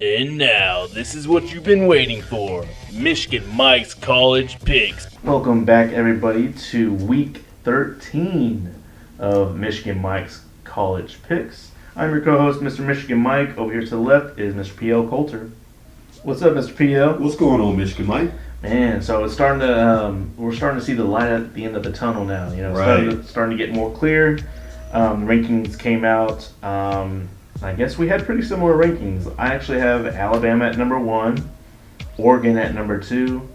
And now, this is what you've been waiting for. Michigan Mike's College Picks. Welcome back, everybody, to Week 13 of Michigan Mike's College Picks. I'm your co-host, Mr. Michigan Mike. Over here to the left is Mr. P.L. Coulter. What's up, Mr. P.L.? What's going on, Michigan Mike? Man, so it's starting to we're starting to see the light at the end of the tunnel now. You know, Right. starting to get more clear. The rankings came out. I guess we had pretty similar rankings. I actually have Alabama at number 1, Oregon at number 2,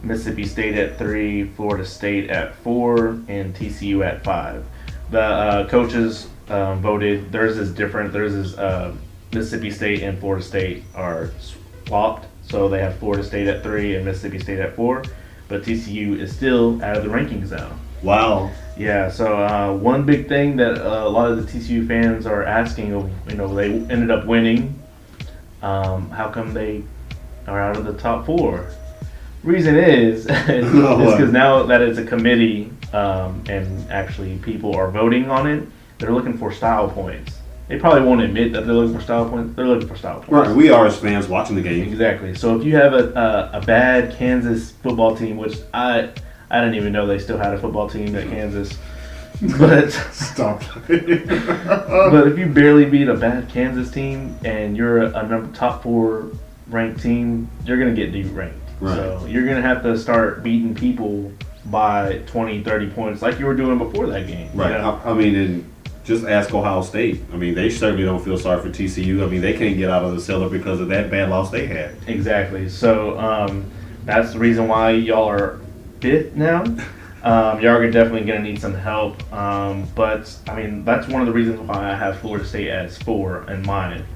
Mississippi State at 3, Florida State at 4, and TCU at 5. The coaches voted. Theirs is different. Theirs is Mississippi State and Florida State are swapped. So they have Florida State at 3 and Mississippi State at 4. But TCU is still out of the rankings now. Wow. Yeah, so one big thing that a lot of the TCU fans are asking, you know, they ended up winning. How come they are out of the top 4? Reason is because now that it's a committee and actually people are voting on it, they're looking for style points. They probably won't admit that they're looking for style points. They're looking for style points. Right. We are as fans watching the game. Exactly. So if you have a bad Kansas football team, which I didn't even know they still had a football team at Kansas. But Stop. but if you barely beat a bad Kansas team and you're a top 4 ranked team, you're going to get deranked. Right. So you're going to have to start beating people by 20, 30 points like you were doing before that game. Right. You know? I mean, and just ask Ohio State. I mean, they certainly don't feel sorry for TCU. I mean, they can't get out of the cellar because of that bad loss they had. Exactly. So that's the reason why y'all are 5th now. Y'all are definitely going to need some help. But, I mean, that's one of the reasons why I have Florida State as 4 in mine.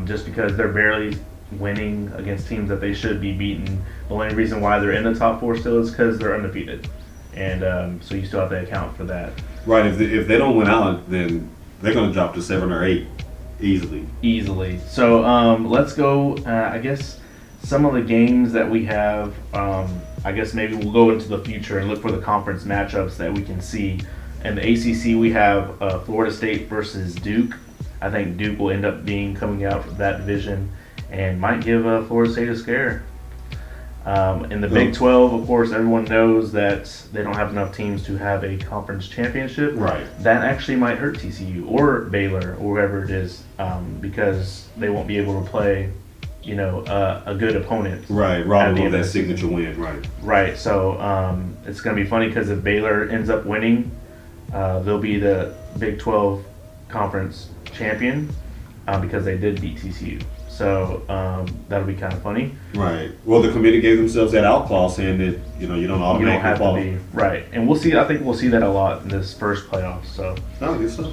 Just because they're barely winning against teams that they should be beating. The only reason why they're in the top 4 still is because they're undefeated. And so you still have to account for that. Right. If they don't win out, then they're going to drop to 7 or 8 easily. So let's go, I guess, some of the games that we have. I guess maybe we'll go into the future and look for the conference matchups that we can see. In the ACC, we have Florida State versus Duke. I think Duke will end up coming out of that division and might give Florida State a scare. In the Big 12, of course, everyone knows that they don't have enough teams to have a conference championship. Right. That actually might hurt TCU or Baylor or whoever it is because they won't be able to play, you know, a good opponent. Right. Robbing of that signature win. Right. Right. So it's going to be funny because if Baylor ends up winning, they'll be the Big 12 conference champion because they did beat TCU. So that'll be kind of funny. Right. Well, the committee gave themselves that out clause saying that, you know, you don't automatically have fall. to be right, and we'll see. I think we'll see that a lot in this first playoff. So, I guess so.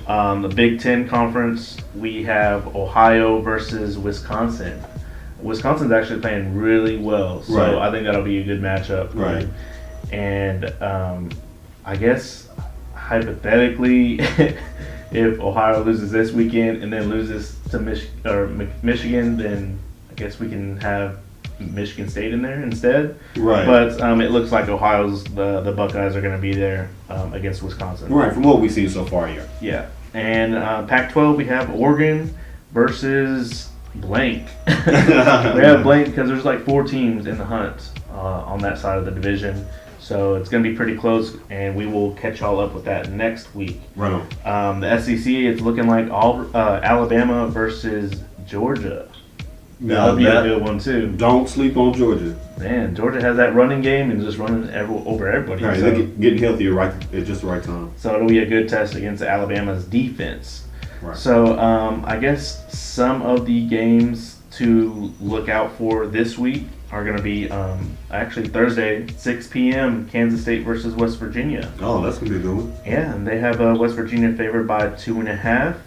The Big Ten conference, we have Ohio versus Wisconsin. Wisconsin's actually playing really well, so Right. I think that'll be a good matchup. Right. And I guess hypothetically, if Ohio loses this weekend and then loses to Michigan, then I guess we can have Michigan State in there instead. Right. But it looks like Ohio's the Buckeyes are going to be there against Wisconsin. Right. From what we've seen so far here. Yeah. And Pac-12, we have Oregon versus blank. We have blank because there's like 4 teams in the hunt on that side of the division. So it's going to be pretty close, and we will catch y'all up with that next week. Right on. The SEC, it's looking like Alabama versus Georgia. That'll be a good one, too. Don't sleep on Georgia. Man, Georgia has that running game and just running over everybody. Right, So, they're getting healthier right at just the right time. so it'll be a good test against Alabama's defense. Right. So I guess some of the games to look out for this week are going to be actually Thursday, 6 p.m., Kansas State versus West Virginia. Oh, that's going to be a good one. Yeah, and they have West Virginia favored by 2.5.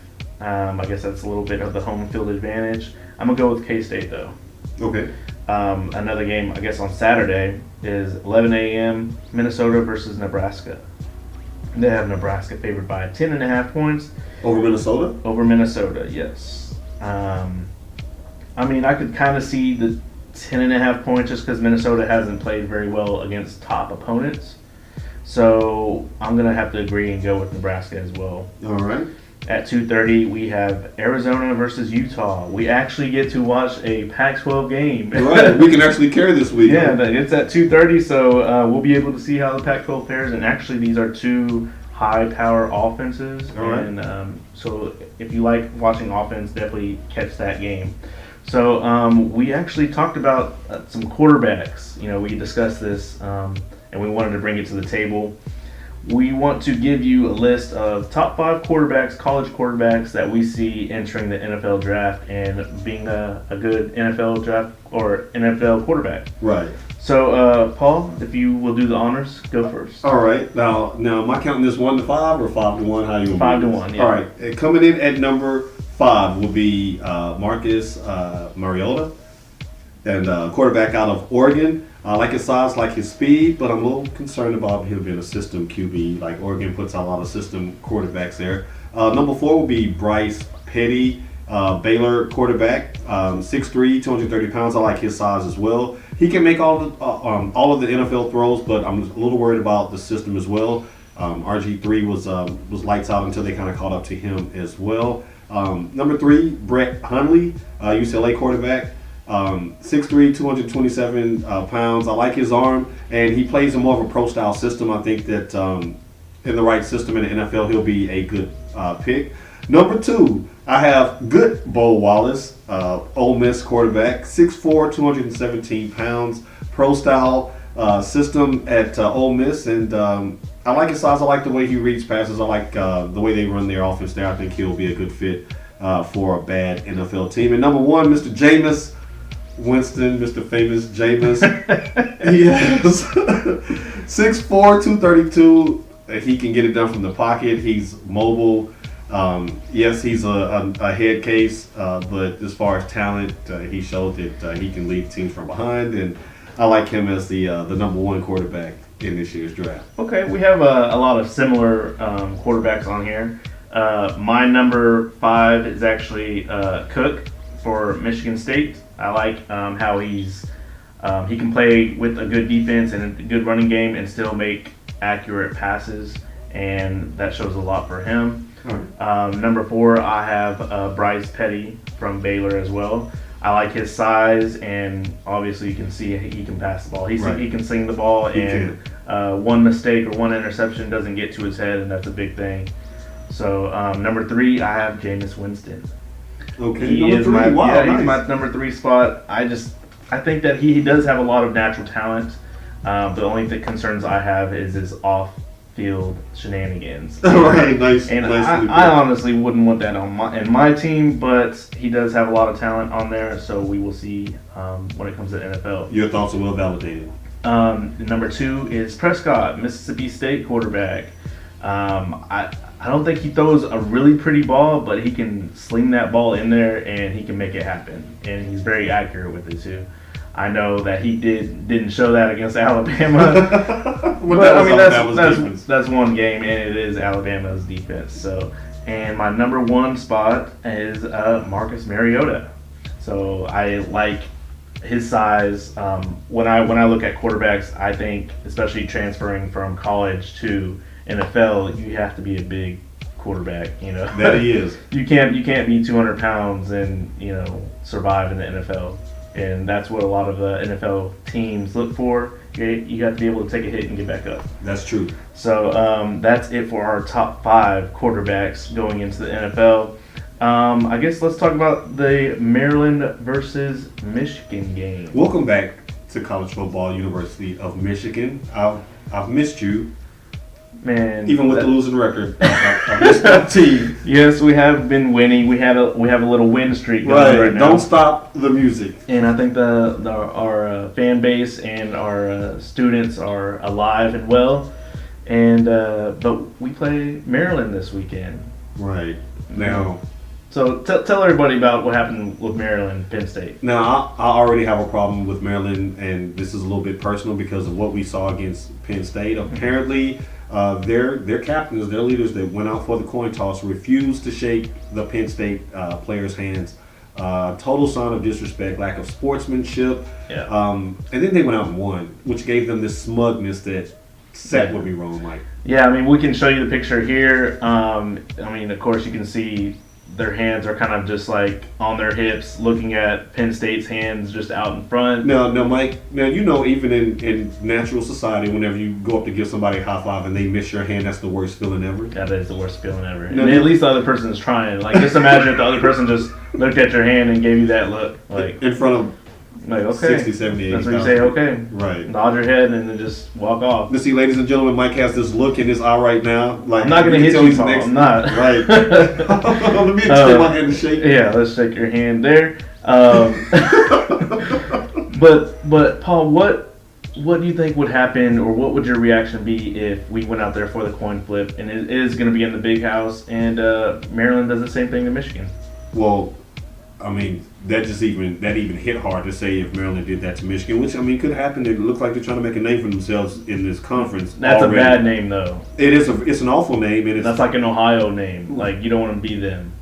I guess that's a little bit of the home field advantage. I'm going to go with K-State, though. Okay. Another game, I guess, on Saturday is 11 a.m., Minnesota versus Nebraska. They have Nebraska favored by 10.5 points. Over Minnesota? Over Minnesota, yes. I mean, I could kind of see the 10.5 points just because Minnesota hasn't played very well against top opponents. So I'm going to have to agree and go with Nebraska as well. All right. At 2:30, we have Arizona versus Utah. We actually get to watch a Pac-12 game. Right, we can actually carry this week. Yeah, it's at 2:30, so we'll be able to see how the Pac-12 fares. And actually, these are two high-power offenses. All right. And so if you like watching offense, definitely catch that game. So we actually talked about some quarterbacks. We discussed this, and we wanted to bring it to the table. We want to give you a list of top 5 quarterbacks, college quarterbacks that we see entering the NFL draft and being a good NFL draft or NFL quarterback. Right. So, Paul, if you will do the honors, go first. All right. Now, am I counting this 1 to 5 or 5 to 1? How you? 5 to 1. Yeah. All right. Coming in at number 5 will be Marcus Mariota, and quarterback out of Oregon. I like his size, like his speed, but I'm a little concerned about him being a system QB. Like Oregon puts out a lot of system quarterbacks there. Number 4 will be Bryce Petty, Baylor quarterback, 6'3", 230 pounds. I like his size as well. He can make all of the NFL throws, but I'm a little worried about the system as well. RG3 was lights out until they kind of caught up to him as well. Number 3, Brett Hundley, UCLA quarterback. 6'3", 227 pounds. I like his arm, and he plays in more of a pro-style system. I think that in the right system in the NFL, he'll be a good pick. Number 2, I have good Bo Wallace, Ole Miss quarterback, 6'4", 217 pounds, pro-style system at Ole Miss, and I like his size. I like the way he reads passes. I like the way they run their offense there. I think he'll be a good fit for a bad NFL team. And number 1, Mr. Jameis Winston, Mr. Famous Jameis. He has 6'4", 232. He can get it done from the pocket. He's mobile. Yes, he's a head case, but as far as talent, he showed that he can lead teams from behind, and I like him as the number 1 quarterback in this year's draft. Okay, we have a lot of similar quarterbacks on here. My number 5 is actually Cook for Michigan State. I like how he can play with a good defense and a good running game and still make accurate passes, and that shows a lot for him. Number 4, I have Bryce Petty from Baylor as well. I like his size, and obviously you can see he can pass the ball. He can sling the ball, and one mistake or one interception doesn't get to his head, and that's a big thing. So number 3, I have Jameis Winston. Okay, He's my number 3 spot. I think that he does have a lot of natural talent. The only concerns I have is his off-field shenanigans. Right, nice. And nice I honestly wouldn't want that in my team, but he does have a lot of talent on there, so we will see when it comes to the NFL. Your thoughts are well validated. Number 2 is Prescott, Mississippi State quarterback. I don't think he throws a really pretty ball, but he can sling that ball in there and he can make it happen. And he's very accurate with it too. I know that he didn't show that against Alabama, but that's one game, and it is Alabama's defense. So, and my number 1 spot is Marcus Mariota. So I like his size. When I look at quarterbacks, I think especially transferring from college to NFL, you have to be a big quarterback, That he is. You can't be 200 pounds and survive in the NFL, and that's what a lot of the NFL teams look for. You have to be able to take a hit and get back up. That's true. So that's it for our top 5 quarterbacks going into the NFL. I guess let's talk about the Maryland versus Michigan game. Welcome back to College Football University of Michigan. I've missed you. Man, even with the losing record, I missed that team. Yes, we have been winning. We have a little win streak going right now. Don't stop the music. And I think our fan base and our students are alive and well. And but we play Maryland this weekend. Right now. So tell everybody about what happened with Maryland, Penn State. Now, I already have a problem with Maryland, and this is a little bit personal because of what we saw against Penn State. Apparently, their captains, their leaders that went out for the coin toss refused to shake the Penn State players' hands. Total sign of disrespect, lack of sportsmanship. Yeah. And then they went out and won, which gave them this smugness that set would be wrong, Mike. Yeah, I mean, we can show you the picture here. I mean, of course, you can see their hands are kind of just like on their hips, looking at Penn State's hands just out in front. No, Mike. Now even in natural society, whenever you go up to give somebody a high five and they miss your hand, that's the worst feeling ever. That is the worst feeling ever. And at least the other person is trying. Like, just imagine if the other person just looked at your hand and gave you that look, like in front of okay, 60, 70, 80. That's what you say. Okay, right. Nod your head and then just walk off. You see, ladies and gentlemen, Mike has this look in his eye right now. Like, I'm not gonna hit you, Paul. I'm not. Right. Let me extend my hand and shake. Yeah, let's shake your hand there. But Paul, what do you think would happen, or what would your reaction be if we went out there for the coin flip and it is going to be in the big house and Maryland does the same thing to Michigan? Well, I mean, that even hit hard to say if Maryland did that to Michigan, which, I mean, could happen. It looks like they're trying to make a name for themselves in this conference. That's already. A bad name, though. It's an awful name. And that's like an Ohio name. Like, you don't want to be them.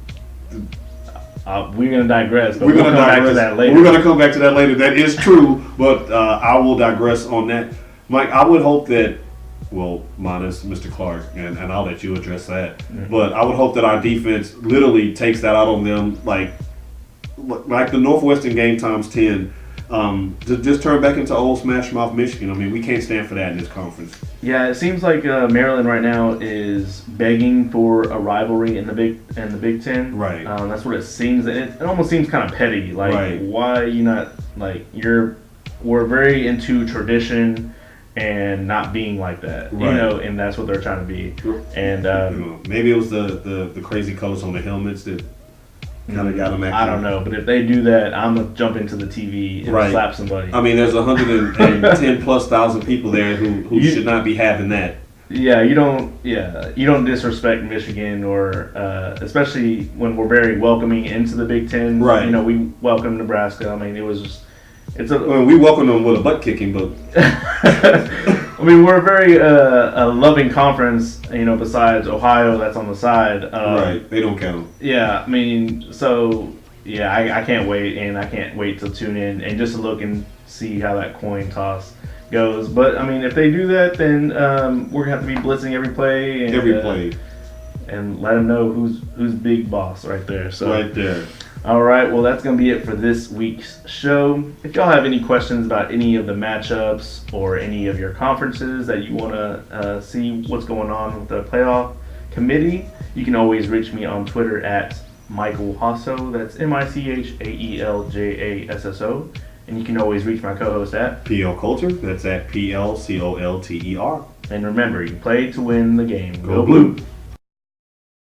We're going to digress, but we're going to come back to that later. We're going to come back to that later. That is true, but I will digress on that. Mike, I would hope that, well, minus Mr. Clark, and I'll let you address that, but I would hope that our defense literally takes that out on them, like the Northwestern game times 10, to just turn back into old Smash Mouth Michigan. I mean, we can't stand for that in this conference. Yeah, it seems like Maryland right now is begging for a rivalry in the Big Ten. Right. That's what it seems. It almost seems kind of petty. Like, why are you not like we're very into tradition and not being like that, right. And that's what they're trying to be. And maybe it was the crazy colors on the helmets that kind of got them. I don't know, but if they do that, I'm gonna jump into the TV and slap somebody. I mean, there's 110 plus thousand people there who should not be having that. Yeah, you don't disrespect Michigan, or especially when we're very welcoming into the Big Ten. Right. We welcome Nebraska. I mean, it was just. We welcome them with a butt kicking, but I mean, we're a very a loving conference, besides Ohio that's on the side. Right, they don't count. Yeah, I mean, so, yeah, I can't wait, and I can't wait to tune in and just look and see how that coin toss goes. But, I mean, if they do that, then we're going to have to be blitzing every play. And let them know who's big boss right there. So. Right there. All right, well, that's going to be it for this week's show. If y'all have any questions about any of the matchups or any of your conferences that you want to see what's going on with the playoff committee, you can always reach me on Twitter at Michael Hasso. That's MichaelJasso. And you can always reach my co-host at PL Culture. That's at PLCOLTER. And remember, you play to win the game. Go Blue.